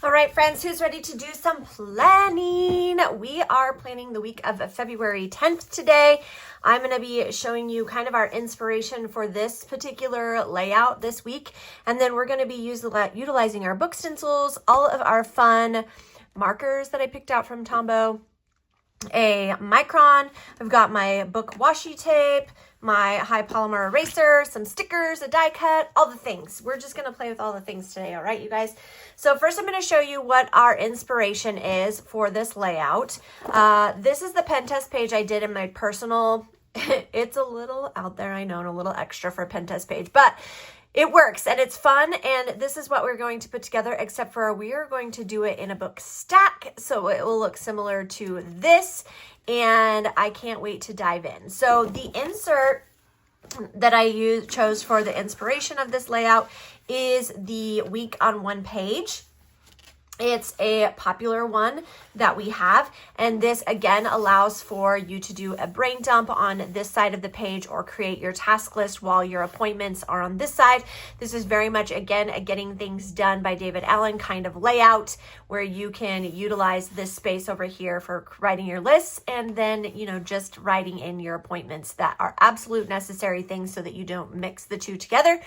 All right, friends, who's ready to do some planning? We are planning the week of February 10th today. I'm going to be showing you kind of our inspiration for this particular layout this week. And then we're going to be utilizing our book stencils, all of our fun markers that I picked out from Tombow, a micron. I've got my book washi tape, my high polymer eraser, some stickers, a die cut, all the things. We're just going to play with all the things today. All right, you guys. So first I'm going to show you what our inspiration is for this layout. This is the pen test page I did in my personal. It's a little out there, I know, and a little extra for a pen test page, but it works and it's fun, and this is what we're going to put together, except for we are going to do it in a book stack, so it will look similar to this, and I can't wait to dive in. So the insert that I chose for the inspiration of this layout is the week on one page. It's a popular one that we have, and this again allows for you to do a brain dump on this side of the page or create your task list while your appointments are on this side. This is very much, again, a getting things done by David Allen kind of layout where you can utilize this space over here for writing your lists and then, just writing in your appointments that are absolute necessary things so that you don't mix the two together,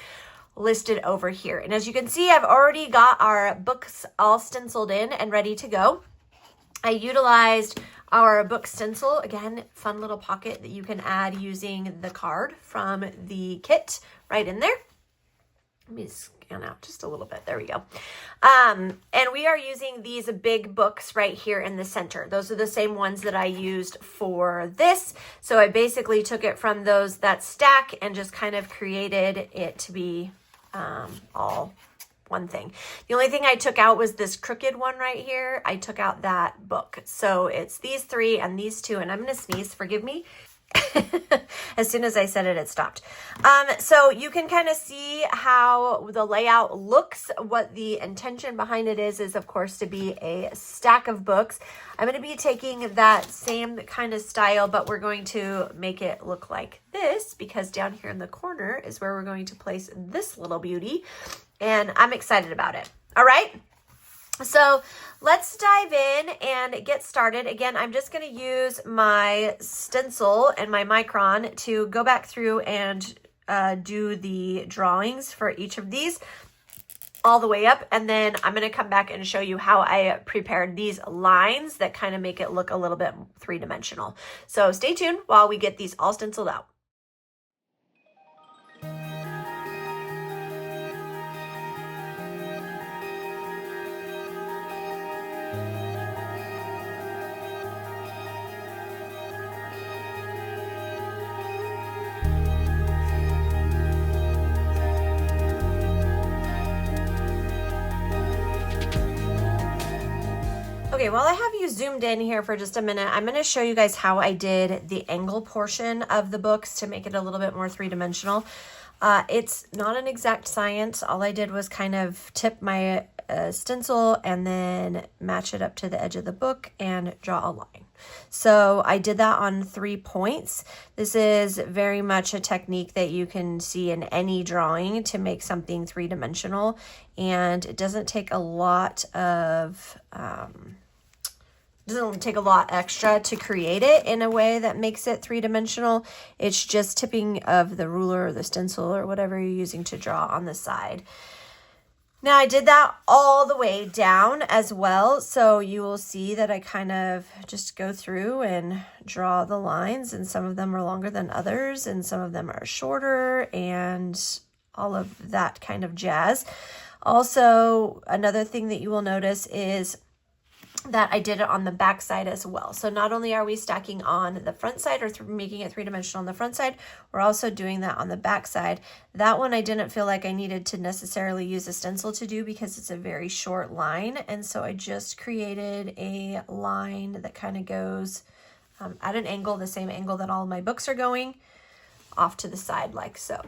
listed over here. And as you can see, I've already got our books all stenciled in and ready to go. I utilized our book stencil, again, fun little pocket that you can add using the card from the kit right in there. Let me scan out just a little bit. There we go. And we are using these big books right here in the center. Those are the same ones that I used for this. So I basically took it from those that stack and just kind of created it to be all one thing. The only thing I took out was this crooked one right here. I took out that book. So it's these three and these two, and I'm going to sneeze, forgive me. As soon as I said it, it stopped. So you can kind of see how the layout looks. What the intention behind it is of course to be a stack of books. I'm going to be taking that same kind of style, but we're going to make it look like this, because down here in the corner is where we're going to place this little beauty, and I'm excited about it. All right. So let's dive in and get started. Again, I'm just going to use my stencil and my micron to go back through and do the drawings for each of these all the way up. And then I'm going to come back and show you how I prepared these lines that kind of make it look a little bit three-dimensional. So stay tuned while we get these all stenciled out. Okay, while I have you zoomed in here for just a minute, I'm going to show you guys how I did the angle portion of the books to make it a little bit more three-dimensional. It's not an exact science. All I did was kind of tip my stencil and then match it up to the edge of the book and draw a line. So I did that on 3 points. This is very much a technique that you can see in any drawing to make something three-dimensional, and it doesn't take a lot of doesn't take a lot extra to create it in a way that makes it three-dimensional. It's just tipping of the ruler or the stencil or whatever you're using to draw on the side. Now I did that all the way down as well, so you will see that I kind of just go through and draw the lines, and some of them are longer than others and some of them are shorter and all of that kind of jazz. Also, another thing that you will notice is that I did it on the back side as well. So not only are we stacking on the front side or making it three-dimensional on the front side, we're also doing that on the back side. That one I didn't feel like I needed to necessarily use a stencil to do because it's a very short line. And so I just created a line that kind of goes at an angle, the same angle that all of my books are going, off to the side like so.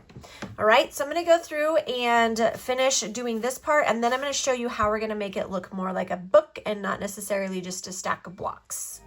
All right, so I'm going to go through and finish doing this part, and then I'm going to show you how we're going to make it look more like a book and not necessarily just a stack of blocks.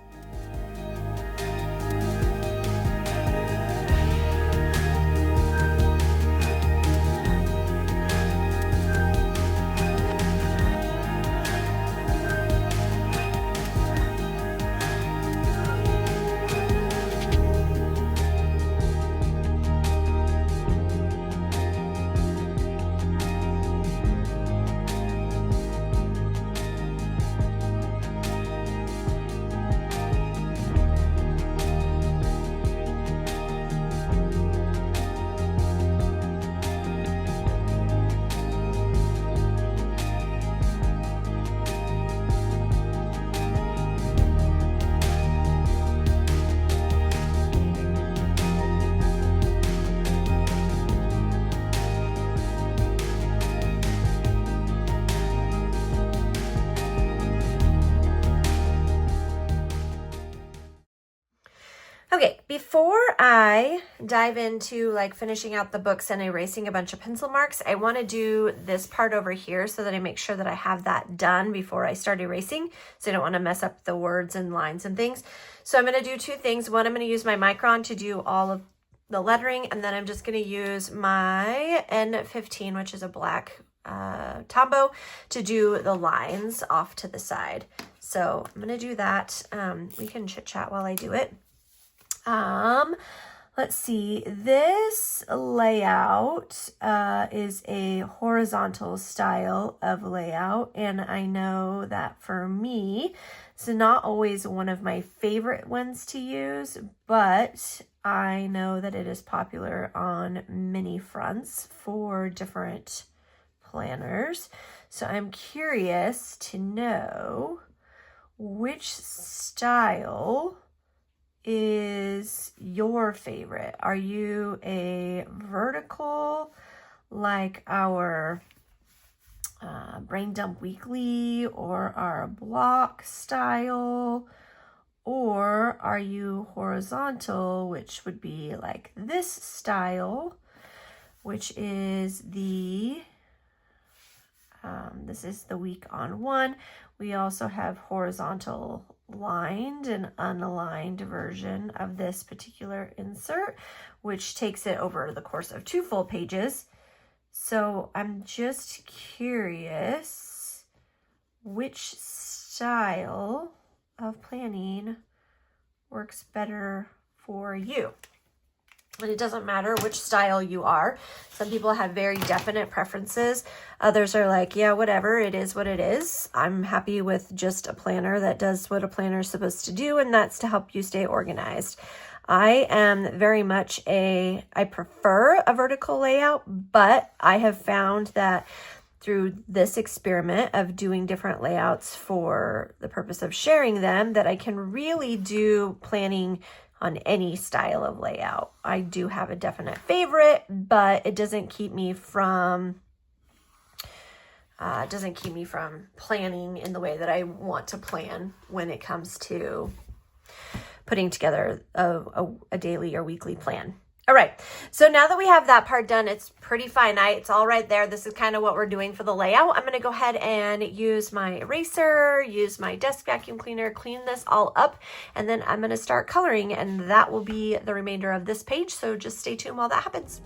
Okay, before I dive into like finishing out the books and erasing a bunch of pencil marks, I want to do this part over here so that I make sure that I have that done before I start erasing. So I don't want to mess up the words and lines and things. So I'm going to do two things. One, I'm going to use my micron to do all of the lettering, and then I'm just going to use my N15, which is a black Tombow, to do the lines off to the side. So I'm going to do that. We can chit chat while I do it. Let's see, this layout is a horizontal style of layout, and I know that for me, it's not always one of my favorite ones to use, but I know that it is popular on many fronts for different planners. So I'm curious to know which style is your favorite. Are you a vertical like our Brain Dump Weekly or our block style, or are you horizontal, which would be like this style, which is the this is the week on one. We also have horizontal lined and unaligned version of this particular insert, which takes it over the course of 2 full pages. So I'm just curious which style of planning works better for you. And it doesn't matter which style you are. Some people have very definite preferences. Others are like, yeah, whatever, it is what it is. I'm happy with just a planner that does what a planner is supposed to do, and that's to help you stay organized. I am very much I prefer a vertical layout, but I have found that through this experiment of doing different layouts for the purpose of sharing them, that I can really do planning on any style of layout. I do have a definite favorite, but it doesn't keep me from planning in the way that I want to plan when it comes to putting together a daily or weekly plan. All right, so now that we have that part done, it's pretty finite. It's all right there. This is kind of what we're doing for the layout. I'm going to go ahead and use my eraser, use my desk vacuum cleaner, clean this all up, and then I'm going to start coloring, and that will be the remainder of this page. So just stay tuned while that happens.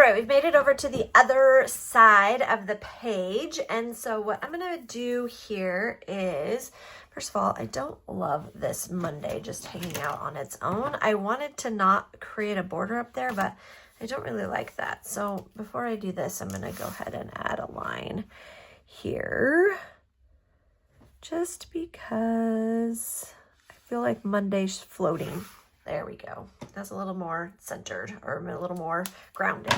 right, we've made it over to the other side of the page. And so what I'm going to do here is, first of all, I don't love this Monday just hanging out on its own. I wanted to not create a border up there, but I don't really like that. So before I do this, I'm going to go ahead and add a line here just because I feel like Monday's floating. There we go. That's a little more centered or a little more grounded.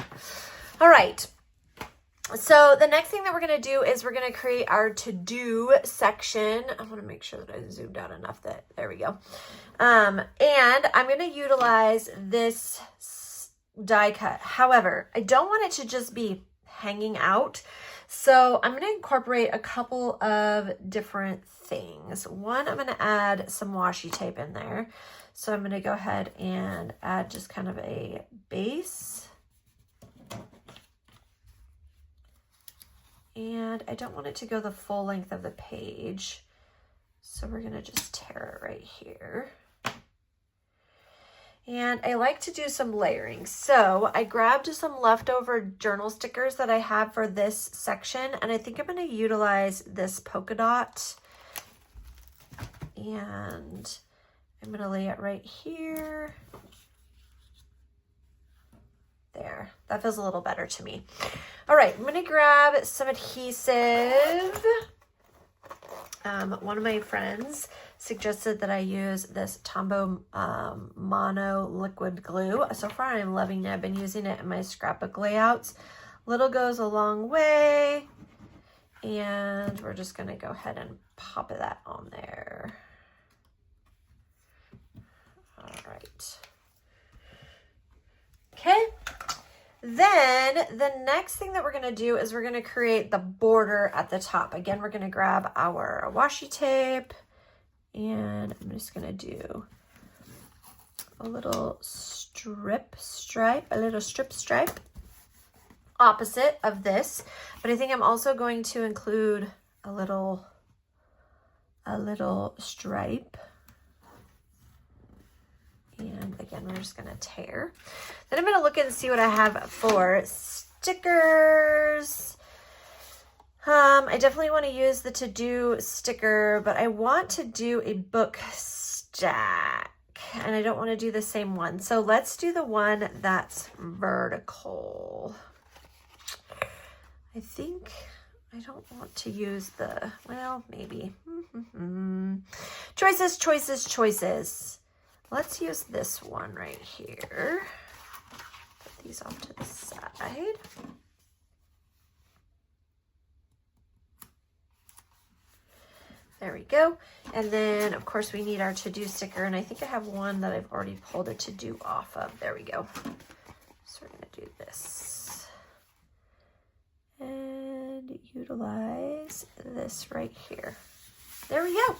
All right. So the next thing that we're going to do is we're going to create our to-do section. I want to make sure that I zoomed out enough that, there we go. And I'm going to utilize this die cut. However, I don't want it to just be hanging out. So I'm going to incorporate a couple of different things. One, I'm going to add some washi tape in there. So I'm going to go ahead and add just kind of a base. And I don't want it to go the full length of the page. So we're going to just tear it right here. And I like to do some layering. So I grabbed some leftover journal stickers that I have for this section. And I think I'm going to utilize this polka dot. And I'm going to lay it right here. There, that feels a little better to me. All right, I'm going to grab some adhesive. One of my friends suggested that I use this Tombow mono liquid glue. So far, I'm loving it. I've been using it in my scrapbook layouts. Little goes a long way. And we're just going to go ahead and pop that on there. All right. Okay. Then the next thing that we're going to do is we're going to create the border at the top. Again, we're going to grab our washi tape and I'm just going to do a little strip stripe opposite of this. But I think I'm also going to include a little stripe. And again, we're just going to tear. Then I'm going to look and see what I have for stickers. I definitely want to use the to-do sticker, but I want to do a book stack. And I don't want to do the same one. So let's do the one that's vertical. I think I don't want to use the, well, maybe. Choices. Let's use this one right here. Put these off to the side. There we go. And then, of course, we need our to-do sticker. And I think I have one that I've already pulled a to-do off of. There we go. So we're going to do this. And utilize this right here. There we go.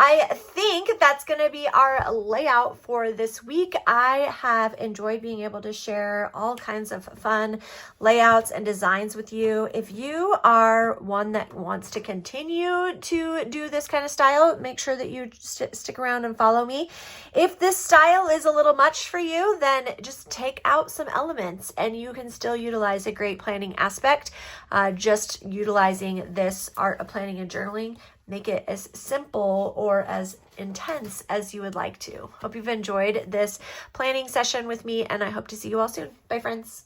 I think that's going to be our layout for this week. I have enjoyed being able to share all kinds of fun layouts and designs with you. If you are one that wants to continue to do this kind of style, make sure that you stick around and follow me. If this style is a little much for you, then just take out some elements and you can still utilize a great planning aspect. Just utilizing this art of planning and journaling. Make it as simple or as intense as you would like to. Hope you've enjoyed this planning session with me, and I hope to see you all soon. Bye, friends.